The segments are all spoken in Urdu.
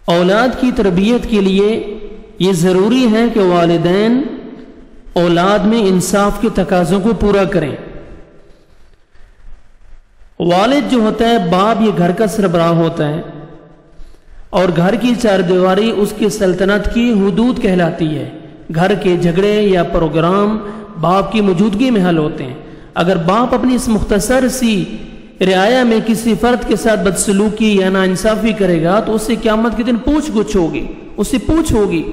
اولاد کی تربیت کے لیے یہ ضروری ہے کہ والدین اولاد میں انصاف کے تقاضوں کو پورا کریں۔ والد جو ہوتا ہے، باپ، یہ گھر کا سربراہ ہوتا ہے، اور گھر کی چار دیواری اس کی سلطنت کی حدود کہلاتی ہے۔ گھر کے جھگڑے یا پروگرام باپ کی موجودگی میں حل ہوتے ہیں۔ اگر باپ اپنی اس مختصر سی رعایا میں کسی فرد کے ساتھ بدسلوکی یا ناانصافی کرے گا تو اس سے قیامت کے دن پوچھ گچھ ہوگی، اس سے پوچھ ہوگی۔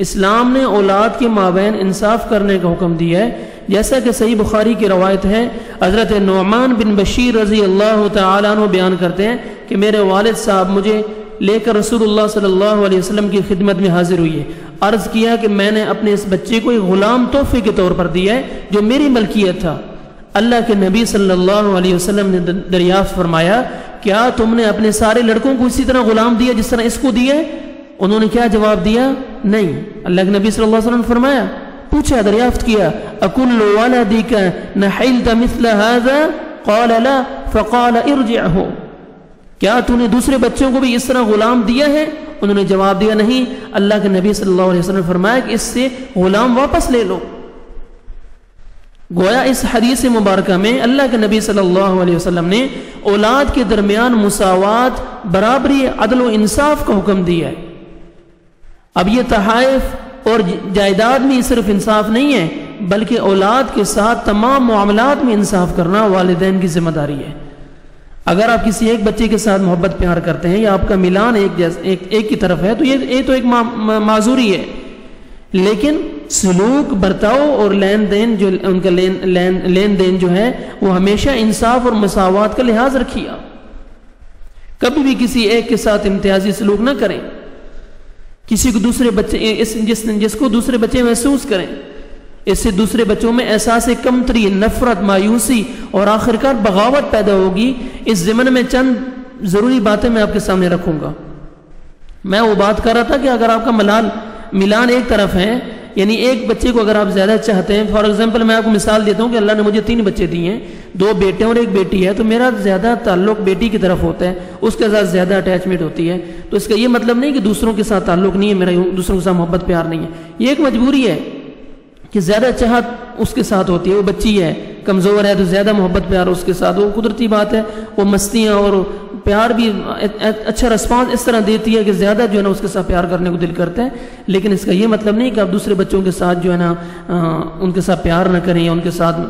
اسلام نے اولاد کے مابین انصاف کرنے کا حکم دیا ہے، جیسا کہ صحیح بخاری کی روایت ہے، حضرت نعمان بن بشیر رضی اللہ تعالیٰ عنہ بیان کرتے ہیں کہ میرے والد صاحب مجھے لے کر رسول اللہ صلی اللہ علیہ وسلم کی خدمت میں حاضر ہوئی ہے۔ عرض کیا کہ میں نے اپنے اس بچے کو ایک غلام تحفے کے طور پر دیا ہے جو میری ملکیت تھا۔ اللہ کے نبی صلی اللہ علیہ وسلم نے دریافت فرمایا، کیا تم نے اپنے سارے لڑکوں کو اسی طرح غلام دیا جس طرح اس کو دیا ہے؟ انہوں نے کیا جواب دیا؟ نہیں۔ اللہ کے نبی صلی اللہ علیہ وسلم نے فرمایا، پوچھا، دریافت کیا، اکل ولدک نحلت مثل هذا؟ قال لا، فقال ارجعه، کیا تو نے دوسرے بچوں کو بھی اس طرح غلام دیا ہے؟ انہوں نے جواب دیا نہیں۔ اللہ کے نبی صلی اللہ علیہ وسلم نے فرمایا کہ اس سے غلام واپس لے لو۔ گویا اس حدیث مبارکہ میں اللہ کے نبی صلی اللہ علیہ وسلم نے اولاد کے درمیان مساوات، برابری، عدل و انصاف کا حکم دیا ہے۔ اب یہ تحائف اور جائیداد میں صرف انصاف نہیں ہے، بلکہ اولاد کے ساتھ تمام معاملات میں انصاف کرنا والدین کی ذمہ داری ہے۔ اگر آپ کسی ایک بچے کے ساتھ محبت پیار کرتے ہیں یا آپ کا ملان ایک کی طرف ہے تو یہ تو ایک معذوری ہے، لیکن سلوک، برتاؤ اور لین دین جو ان کا لین دین جو ہے وہ ہمیشہ انصاف اور مساوات کا لحاظ رکھیے۔ کبھی بھی کسی ایک کے ساتھ امتیازی سلوک نہ کریں، کسی کو دوسرے بچے جس کو دوسرے بچے محسوس کریں، اس سے دوسرے بچوں میں احساس کمتری، نفرت، مایوسی اور آخرکار بغاوت پیدا ہوگی۔ اس ضمن میں چند ضروری باتیں میں آپ کے سامنے رکھوں گا۔ میں وہ بات کر رہا تھا کہ اگر آپ کا ملان ایک طرف ہے، یعنی ایک بچے کو اگر آپ زیادہ چاہتے ہیں، فار ایگزامپل میں آپ کو مثال دیتا ہوں کہ اللہ نے مجھے 3 بچے دیے ہیں، 2 بیٹے اور 1 بیٹی ہے، تو میرا زیادہ تعلق بیٹی کی طرف ہوتا ہے، اس کے ساتھ زیادہ اٹیچمنٹ ہوتی ہے۔ تو اس کا یہ مطلب نہیں کہ دوسروں کے ساتھ تعلق نہیں ہے، میرا دوسروں کے ساتھ محبت پیار نہیں ہے، یہ ایک مجبوری ہے کہ زیادہ چاہت اس کے ساتھ ہوتی ہے۔ وہ بچی ہے، کمزور ہے، تو زیادہ محبت پیار اس کے ساتھ، وہ قدرتی بات ہے۔ وہ مستیاں اور پیار بھی اچھا رسپانس اس طرح دیتی ہے کہ زیادہ جو ہے نا اس کے ساتھ پیار کرنے کو دل کرتا ہے، لیکن اس کا یہ مطلب نہیں کہ آپ دوسرے بچوں کے ساتھ جو ہے نا ان کے ساتھ پیار نہ کریں یا ان کے ساتھ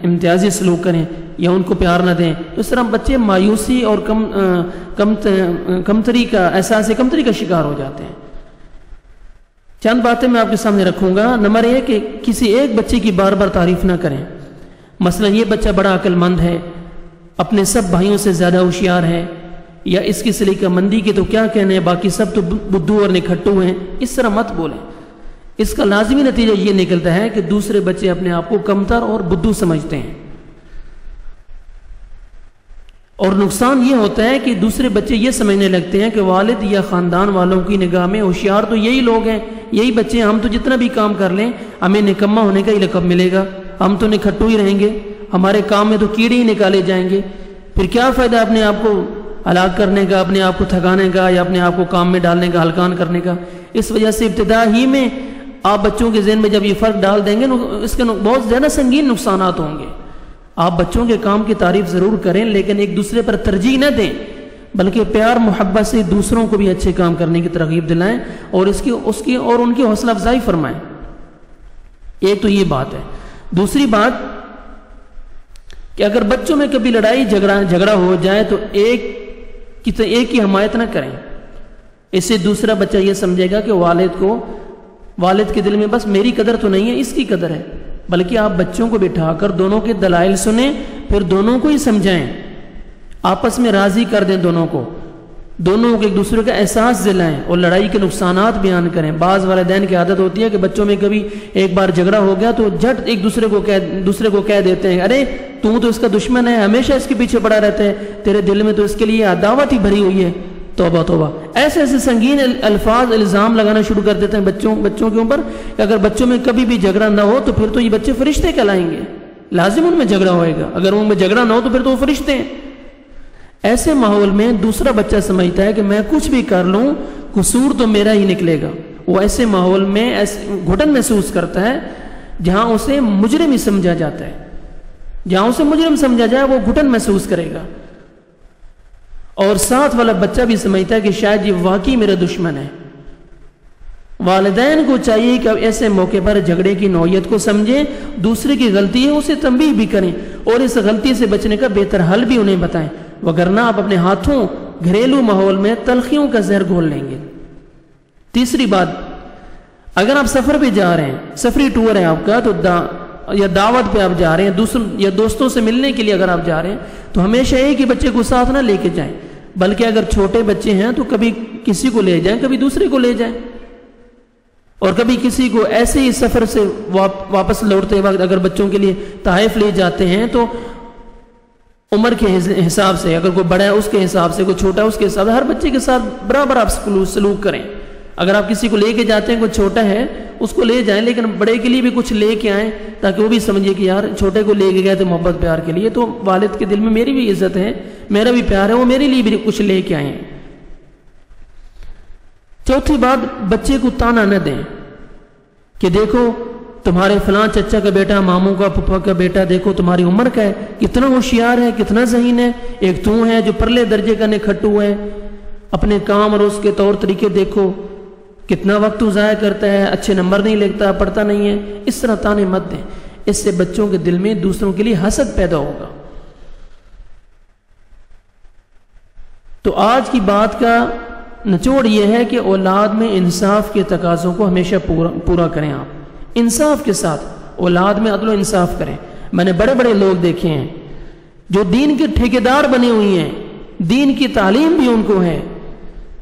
امتیازی سلوک کریں یا ان کو پیار نہ دیں۔ تو اس طرح بچے مایوسی اور کمتری کا احساس کمتری کا شکار ہو جاتے ہیں۔ چند باتیں میں آپ کے سامنے رکھوں گا۔ نمبر 1 کہ کسی ایک بچے کی بار بار تعریف نہ کریں۔ مثلا یہ بچہ بڑا عقل مند ہے، اپنے سب بھائیوں سے زیادہ ہوشیار ہے، یا اس کی سلیقہ مندی کے تو کیا کہنے، باقی سب تو بدھو اور نکھٹو ہیں، اس طرح مت بولیں۔ اس کا لازمی نتیجہ یہ نکلتا ہے کہ دوسرے بچے اپنے آپ کو کمتر اور بدھو سمجھتے ہیں، اور نقصان یہ ہوتا ہے کہ دوسرے بچے یہ سمجھنے لگتے ہیں کہ والد یا خاندان والوں کی نگاہ میں ہوشیار تو یہی لوگ ہیں، یہی بچے ہیں، ہم تو جتنا بھی کام کر لیں ہمیں نکما ہونے کا ہی لقب ملے گا، ہم تو نکھٹو ہی رہیں گے، ہمارے کام میں تو کیڑے ہی نکالے جائیں گے۔ پھر کیا فائدہ اپنے آپ کو ہلاک کرنے کا، اپنے آپ کو تھکانے کا، یا اپنے آپ کو کام میں ڈالنے کا، ہلکان کرنے کا۔ اس وجہ سے ابتدا ہی میں آپ بچوں کے ذہن میں جب یہ فرق ڈال دیں گے، اس کے بہت زیادہ سنگین نقصانات ہوں گے۔ آپ بچوں کے کام کی تعریف ضرور کریں، لیکن ایک دوسرے پر ترجیح نہ دیں، بلکہ پیار محبت سے دوسروں کو بھی اچھے کام کرنے کی ترغیب دلائیں اور اس کی اور ان کی حوصلہ افزائی فرمائیں۔ ایک تو یہ بات ہے۔ دوسری بات کہ اگر بچوں میں کبھی لڑائی جھگڑا ہو جائے تو ایک کی حمایت نہ کریں، اس سے دوسرا بچہ یہ سمجھے گا کہ والد کے دل میں بس میری قدر تو نہیں ہے، اس کی قدر ہے۔ بلکہ آپ بچوں کو بٹھا کر دونوں کے دلائل سنیں، پھر دونوں کو ہی سمجھائیں، آپس میں راضی کر دیں، دونوں کو ایک دوسرے کا احساس دلائیں اور لڑائی کے نقصانات بیان کریں۔ بعض والدین کی عادت ہوتی ہے کہ بچوں میں کبھی ایک بار جھگڑا ہو گیا تو جھٹ ایک دوسرے کو کہہ دیتے ہیں، ارے تو اس کا دشمن ہے، ہمیشہ اس کے پیچھے پڑا رہتا ہے، تیرے دل میں تو اس کے لیے عداوت ہی بھری ہوئی ہے۔ توبہ توبہ، ایسے سنگین الفاظ الزام لگانا شروع کر دیتے ہیں بچوں کے اوپر کہ اگر بچوں میں کبھی بھی جھگڑا نہ ہو تو پھر تو یہ بچے فرشتے کہلائیں گے، لازم ان میں جھگڑا ہوئے گا، اگر ان میں جھگڑا نہ ہو تو پھر تو وہ فرشتے ہیں۔ ایسے ماحول میں دوسرا بچہ سمجھتا ہے کہ میں کچھ بھی کر لوں قصور تو میرا ہی نکلے گا، وہ ایسے ماحول میں گھٹن محسوس کرتا ہے جہاں اسے مجرم ہی سمجھا جاتا ہے، جہاں اسے مجرم سمجھا جائے وہ گھٹن محسوس کرے گا، اور ساتھ والا بچہ بھی سمجھتا ہے کہ شاید یہ واقعی میرا دشمن ہے۔ والدین کو چاہیے کہ اب ایسے موقع پر جھگڑے کی نوعیت کو سمجھیں، دوسرے کی غلطی ہے اسے تنبیہ بھی کریں اور اس غلطی سے بچنے کا بہتر حل بھی انہیں بتائیں، وگرنہ آپ اپنے ہاتھوں گھریلو ماحول میں تلخیوں کا زہر گھول لیں گے۔ تیسری بات، اگر آپ سفر پہ جا رہے ہیں، سفری ٹور ہے آپ کا، تو یا دعوت پہ آپ جا رہے ہیں، یا دوستوں سے ملنے کے لیے اگر آپ جا رہے ہیں، تو ہمیشہ ایک ہی بچے کو ساتھ نہ لے کے جائیں، بلکہ اگر چھوٹے بچے ہیں تو کبھی کسی کو لے جائیں، کبھی دوسرے کو لے جائیں، اور کبھی کسی کو ایسے ہی سفر سے واپس لوٹتے وقت اگر بچوں کے لیے تحائف لے جاتے ہیں تو عمر کے حساب سے، اگر کوئی بڑا ہے اس کے حساب سے، کوئی چھوٹا ہے اس کے حساب سے، ہر بچے کے ساتھ برابر آپ سلوک کریں۔ اگر آپ کسی کو لے کے جاتے ہیں، کوئی چھوٹا ہے اس کو لے جائیں، لیکن بڑے کے لیے بھی کچھ لے کے آئیں تاکہ وہ بھی سمجھے کہ یار چھوٹے کو لے کے گئے تھے محبت پیار کے لیے، تو والد کے دل میں میری بھی عزت ہے، میرا بھی پیار ہے، وہ میرے لیے بھی کچھ لے کے آئیں۔ چوتھی بات، بچے کو تانا نہ دیں کہ دیکھو تمہارے فلاں چچا کا بیٹا، ماموں کا، پھپھا کا بیٹا دیکھو تمہاری عمر کا ہے، کتنا ہوشیار ہے، کتنا ذہین ہے، ایک تو ہے جو پرلے درجے کا نکھٹو ہے، اپنے کام اور اس کے طور طریقے دیکھو، کتنا وقت تو ضائع کرتا ہے، اچھے نمبر نہیں لکھتا، پڑھتا نہیں ہے۔ اس طرح تانے مت دیں، اس سے بچوں کے دل میں دوسروں کے لیے حسد پیدا ہوگا۔ تو آج کی بات کا نچوڑ یہ ہے کہ اولاد میں انصاف کے تقاضوں کو ہمیشہ پورا کریں، آپ انصاف کے ساتھ اولاد میں عدل و انصاف کریں۔ میں نے بڑے بڑے لوگ دیکھے ہیں جو دین کے ٹھیکیدار بنے ہوئی ہیں، دین کی تعلیم بھی ان کو ہے،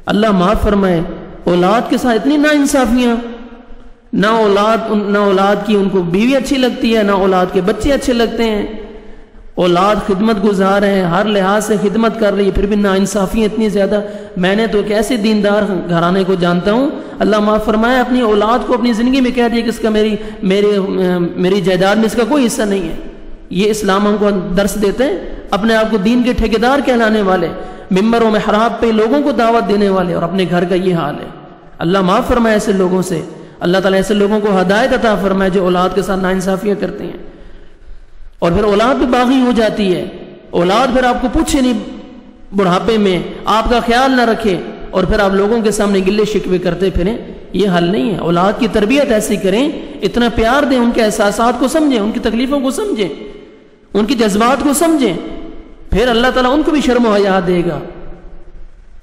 اللہ معاف فرمائے، اولاد کے ساتھ اتنی ناانصافیاں، نہ اولاد کی ان کو بیوی اچھی لگتی ہے، نہ اولاد کے بچے اچھے لگتے ہیں، اولاد خدمت گزار ہے، ہر لحاظ سے خدمت کر رہی ہے، پھر بھی ناانصافیاں اتنی زیادہ۔ میں نے تو ایک ایسے دیندار گھرانے کو جانتا ہوں، اللہ معاف فرمائے، اپنی اولاد کو اپنی زندگی میں کہہ دیا کہ اس کا میری جائیداد میں اس کا کوئی حصہ نہیں ہے۔ یہ اسلام ہم کو درس دیتے ہیں، اپنے آپ کو دین کے ٹھیکیدار کہلانے والے، ممبر و محراب پہ لوگوں کو دعوت دینے والے، اور اپنے گھر کا یہ حال ہے۔ اللہ معاف فرمائے ایسے لوگوں سے، اللہ تعالیٰ ایسے لوگوں کو ہدایت عطا فرمائے جو اولاد کے ساتھ ناانصافیاں کرتے ہیں، اور پھر اولاد بھی باغی ہو جاتی ہے، اولاد پھر آپ کو پوچھے نہیں بڑھاپے میں، آپ کا خیال نہ رکھے، اور پھر آپ لوگوں کے سامنے گلے شکوے کرتے پھریں، یہ حل نہیں ہے۔ اولاد کی تربیت ایسی کریں، اتنا پیار دیں، ان کے احساسات کو سمجھیں، ان کی تکلیفوں کو سمجھیں، ان کی جذبات کو سمجھیں، پھر اللہ تعالیٰ ان کو بھی شرم و حیا دے گا،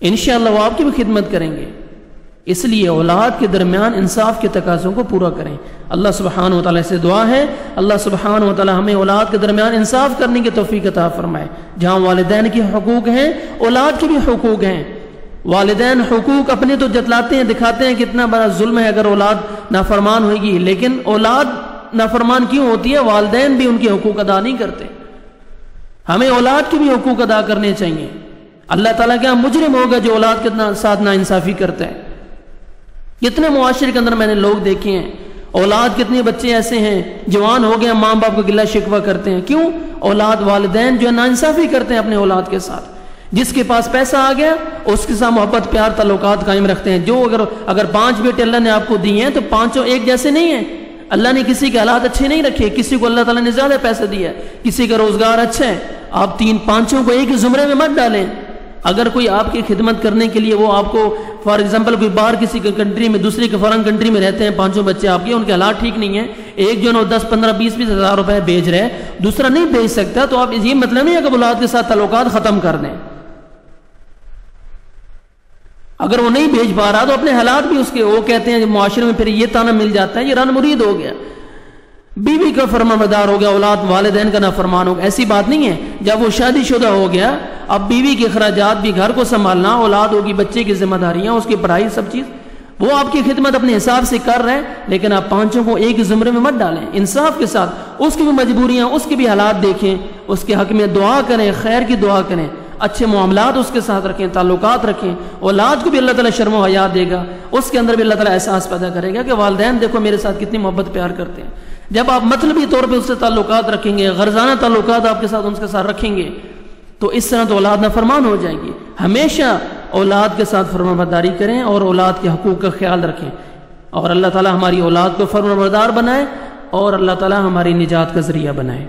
انشاءاللہ وہ آپ کی بھی خدمت کریں گے۔ اس لیے اولاد کے درمیان انصاف کے تقاضوں کو پورا کریں۔ اللہ سبحانہ و تعالیٰ سے دعا ہے، اللہ سبحانہ و تعالیٰ ہمیں اولاد کے درمیان انصاف کرنے کی توفیق عطا فرمائے۔ جہاں والدین کے حقوق ہیں، اولاد کے بھی حقوق ہیں۔ والدین حقوق اپنے تو جتلاتے ہیں، دکھاتے ہیں کتنا بڑا ظلم ہے اگر اولاد نافرمان ہوئے گی، لیکن اولاد نافرمان کیوں ہوتی ہے؟ والدین بھی ان کے حقوق ادا نہیں کرتے۔ ہمیں اولاد کے بھی حقوق ادا کرنے چاہیے۔ اللہ تعالیٰ کیا مجرم ہوگا جو اولاد کے ساتھ ناانصافی کرتا ہے؟ کتنے معاشرے کے اندر میں نے لوگ دیکھے ہیں، اولاد کتنے بچے ایسے ہیں جوان ہو گئے، ماں باپ کو گلہ شکوہ کرتے ہیں، کیوں؟ اولاد والدین جو ہے ناانصافی کرتے ہیں اپنے اولاد کے ساتھ۔ جس کے پاس پیسہ آ گیا اس کے ساتھ محبت پیار تعلقات قائم رکھتے ہیں۔ جو اگر 5 بیٹے اللہ نے آپ کو دیے ہیں تو 5 ایک جیسے نہیں ہیں۔ اللہ نے کسی کے حالات اچھے نہیں رکھے، کسی کو اللہ تعالیٰ نے زیادہ پیسہ دیا ہے، کسی کا روزگار اچھا ہے، آپ 3-5 کو ایک ہی زمرے میں مت ڈالیں۔ اگر کوئی آپ کی خدمت کرنے کے لیے وہ آپ کو فار ایگزامپل کوئی باہر کسی کنٹری میں دوسری کے فارن کنٹری میں رہتے ہیں، 5 بچے آپ کے، ان کے حالات ٹھیک نہیں ہیں، ایک جو ہے 10-15-20 ہزار روپے بھیج رہے ہیں، دوسرا نہیں بھیج سکتا، تو آپ یہ مطلب نہیں ہے کہ اولاد کے ساتھ تعلقات ختم کر دیں۔ اگر وہ نہیں بھیج پا رہا تو اپنے حالات بھی اس کے، وہ کہتے ہیں معاشرے میں پھر یہ تانا مل جاتا ہے یہ رن مرید ہو گیا، بیوی کا فرمانبردار ہو گیا، اولاد والدین کا نافرمان ہو گیا۔ ایسی بات نہیں ہے۔ جب وہ شادی شدہ ہو گیا، اب بیوی کے اخراجات بھی، گھر کو سنبھالنا، اولاد ہوگی، بچے کی ذمہ داریاں، اس کی پڑھائی، سب چیز وہ آپ کی خدمت اپنے حساب سے کر رہے ہیں، لیکن آپ 5 کو ایک زمرے میں مت ڈالیں۔ انصاف کے ساتھ اس کی بھی مجبوریاں، اس کے بھی حالات دیکھیں، اس کے حق میں دعا کریں، خیر کی دعا کریں، اچھے معاملات اس کے ساتھ رکھیں، تعلقات رکھیں۔ اولاد کو بھی اللہ تعالیٰ شرم و حیا دے گا، اس کے اندر بھی اللہ تعالیٰ احساس پیدا کرے گا کہ والدین دیکھو میرے ساتھ کتنی محبت پیار کرتے ہیں۔ جب آپ مطلبی طور پہ اس سے تعلقات رکھیں گے، غرضانہ تعلقات آپ کے ساتھ ان کے ساتھ رکھیں گے، تو اس طرح تو اولاد نافرمان ہو جائیں گی. ہمیشہ اولاد کے ساتھ فرمانبرداری کریں اور اولاد کے حقوق کا خیال رکھیں, اور اللہ تعالی ہماری اولاد کو فرمانبردار بنائے اور اللہ تعالی ہماری نجات کا ذریعہ بنائے.